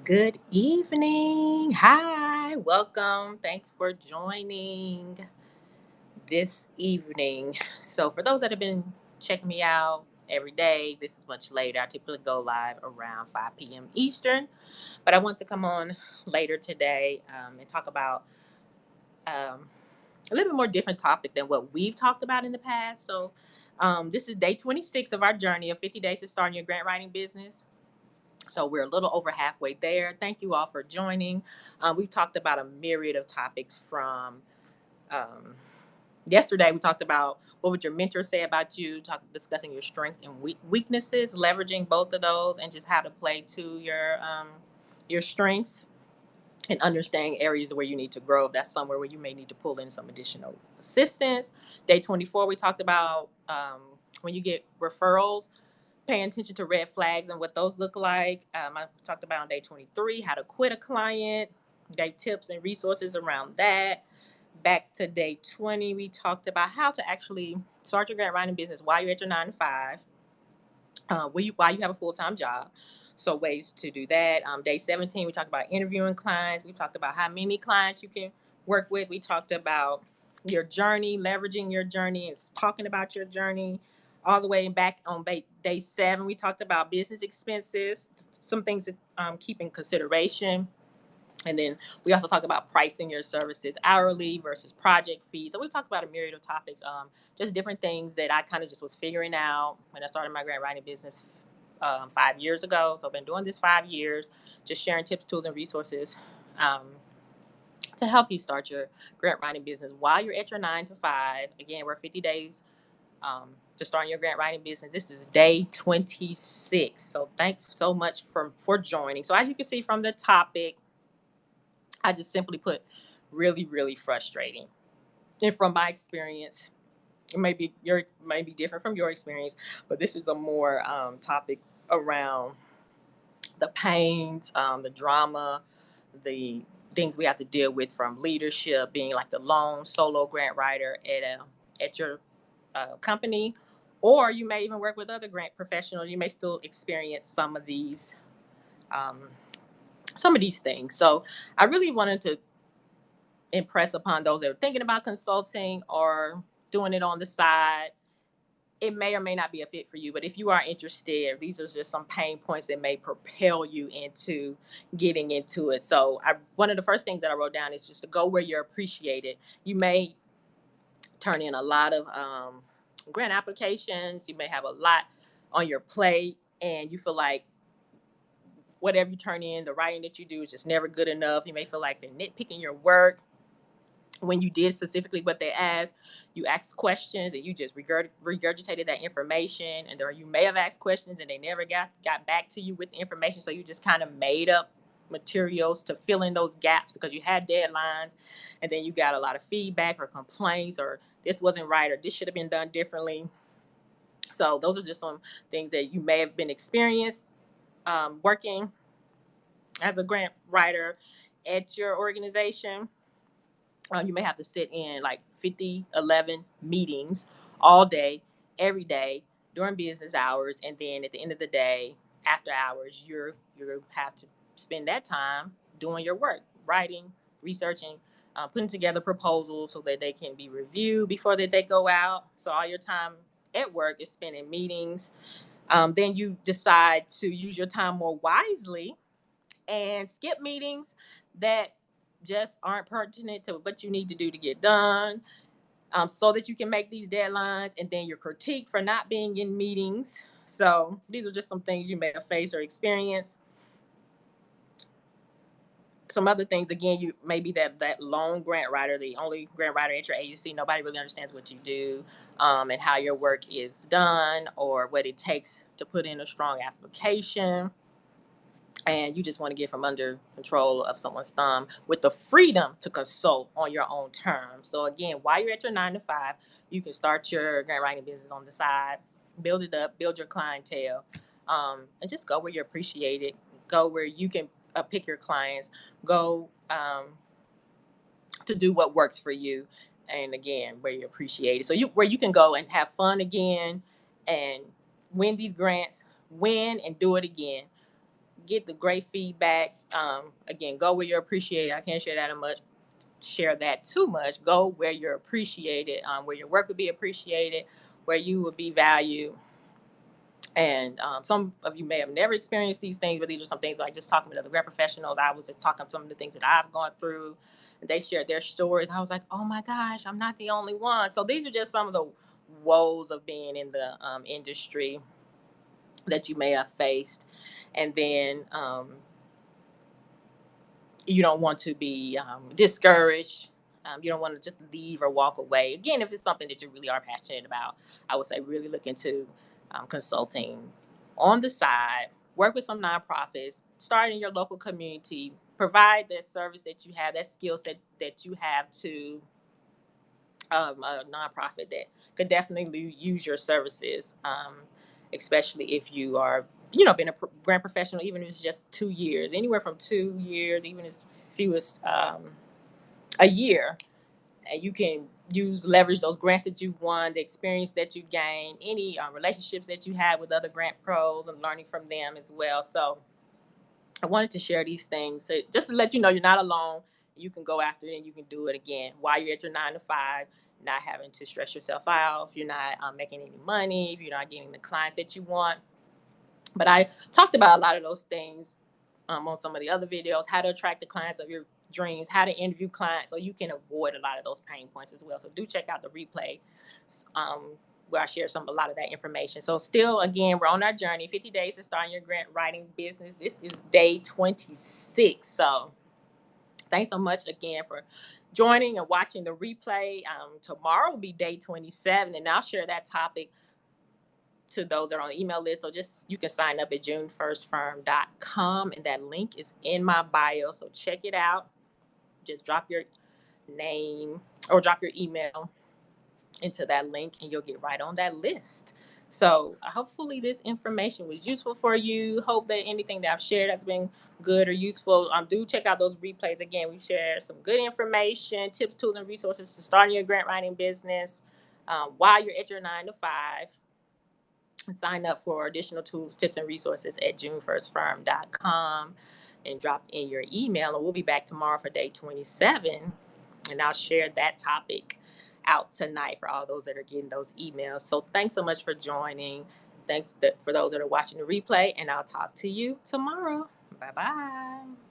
Good evening. Hi, welcome. Thanks for joining this evening. So, for those that have been checking me out every day, this is much later. I typically go live around 5 p.m. Eastern, but I want to come on later today and talk about um, a little bit more different topic than what we've talked about in the past. So, this is day 26 of our journey of 50 days to starting your grant writing business. So we're a little over halfway there. Thank you all for joining. We've talked about a myriad of topics from um, yesterday. We talked about what would your mentor say about you, discussing your strengths and weaknesses, leveraging both of those, and just how to play to your strengths and understanding areas where you need to grow. If that's somewhere where you may need to pull in some additional assistance. Day 24, we talked about when you get referrals, paying attention to red flags and what those look like. I talked about on day 23 how to quit a client, gave tips and resources around that. Back to day 20, we talked about how to actually start your grant writing business while you're at your 9 to 5, while you have a full time job. So, ways to do that. Day 17, we talked about interviewing clients. We talked about how many clients you can work with. We talked about your journey, leveraging your journey, and talking about your journey. All the way back on day 7, we talked about business expenses, some things to keep in consideration. And then we also talked about pricing your services hourly versus project fees. So we talked about a myriad of topics, just different things that I kind of just was figuring out when I started my grant writing business 5 years ago. So I've been doing this 5 years, just sharing tips, tools, and resources um, to help you start your grant writing business while you're at your 9 to 5. Again, we're 50 days to start your grant writing business. This is day 26. So thanks so much for joining. So as you can see from the topic, I just simply put really, really frustrating. And from my experience, it may be different from your experience, but this is a more topic around the pains, the drama, the things we have to deal with from leadership, being like the lone solo grant writer at your company, or you may even work with other grant professionals. You may still experience um, some of these things. So I really wanted to impress upon those that are thinking about consulting or doing it on the side. It may or may not be a fit for you, but if you are interested, these are just some pain points that may propel you into getting into it. So, one of the first things that I wrote down is just to go where you're appreciated. You may turn in a lot of grant applications. You may have a lot on your plate, and you feel like whatever you turn in, the writing that you do is just never good enough. You may feel like they're nitpicking your work when you did specifically what they asked. You asked questions and you just regurgitated that information, and there you may have asked questions and they never got back to you with the information, so you just kind of made up materials to fill in those gaps because you had deadlines, and then you got a lot of feedback or complaints, or this wasn't right, or this should have been done differently. So those are just some things that you may have been experienced working as a grant writer at your organization. You may have to sit in like 50, 11 meetings all day, every day during business hours. And then at the end of the day, after hours, you have to spend that time doing your work, writing, researching, putting together proposals so that they can be reviewed before they go out. So all your time at work is spent in meetings. Then you decide to use your time more wisely and skip meetings that just aren't pertinent to what you need to do to get done, so that you can make these deadlines. And then you're critiqued for not being in meetings. So these are just some things you may have faced or experienced. Some other things, again, you maybe that lone grant writer, the only grant writer at your agency. Nobody really understands what you do, and how your work is done, or what it takes to put in a strong application, and you just want to get from under control of someone's thumb with the freedom to consult on your own terms. So again, while you're at your 9 to 5, you can start your grant writing business on the side, build it up, build your clientele, and just go where you're appreciated. Go where you can pick your clients. Go to do what works for you, and again, where you're appreciated. So where you can go and have fun again, and win these grants, win and do it again. get the great feedback. Again, go where you're appreciated. I can't share that too much. Go where you're appreciated, where your work would be appreciated, where you would be valued. And some of you may have never experienced these things, but these are some things like just talking with other grant professionals. I was talking some of the things that I've gone through, and they shared their stories. I was like, oh my gosh, I'm not the only one. So these are just some of the woes of being in the industry that you may have faced. And then you don't want to be discouraged. You don't want to just leave or walk away. Again, if it's something that you really are passionate about, I would say really look into consulting on the side. Work with some nonprofits. Start in your local community. Provide that service that you have, that skill set that you have to a nonprofit that could definitely use your services, especially if you are, been a grant professional, even if it's just 2 years, anywhere from 2 years, even as few as a year, and you can leverage those grants that you've won, the experience that you gain, any relationships that you have with other grant pros, and learning from them as well. So I wanted to share these things just to let you know you're not alone. You can go after it and you can do it again while you're at your 9 to 5, not having to stress yourself out. If you're not making any money, if you're not getting the clients that you want. But I talked about a lot of those things on some of the other videos, how to attract the clients of your dreams, how to interview clients, so you can avoid a lot of those pain points as well. So do check out the replay where I share a lot of that information. So still, again, we're on our journey, 50 days to starting your grant writing business. This is day 26. So thanks so much again for joining and watching the replay. Tomorrow will be day 27, and I'll share that topic to those that are on the email list. So you can sign up at junefirstfirm.com, and that link is in my bio. So check it out. Just drop your name or drop your email into that link and you'll get right on that list. So hopefully this information was useful for you. Hope that anything that I've shared has been good or useful. Do check out those replays. Again, we share some good information, tips, tools, and resources to starting your grant writing business while you're at your 9 to 5. Sign up for additional tools, tips, and resources at junefirstfirm.com and drop in your email. And we'll be back tomorrow for day 27. And I'll share that topic out tonight for all those that are getting those emails. So thanks so much for joining. Thanks for those that are watching the replay. And I'll talk to you tomorrow. Bye-bye.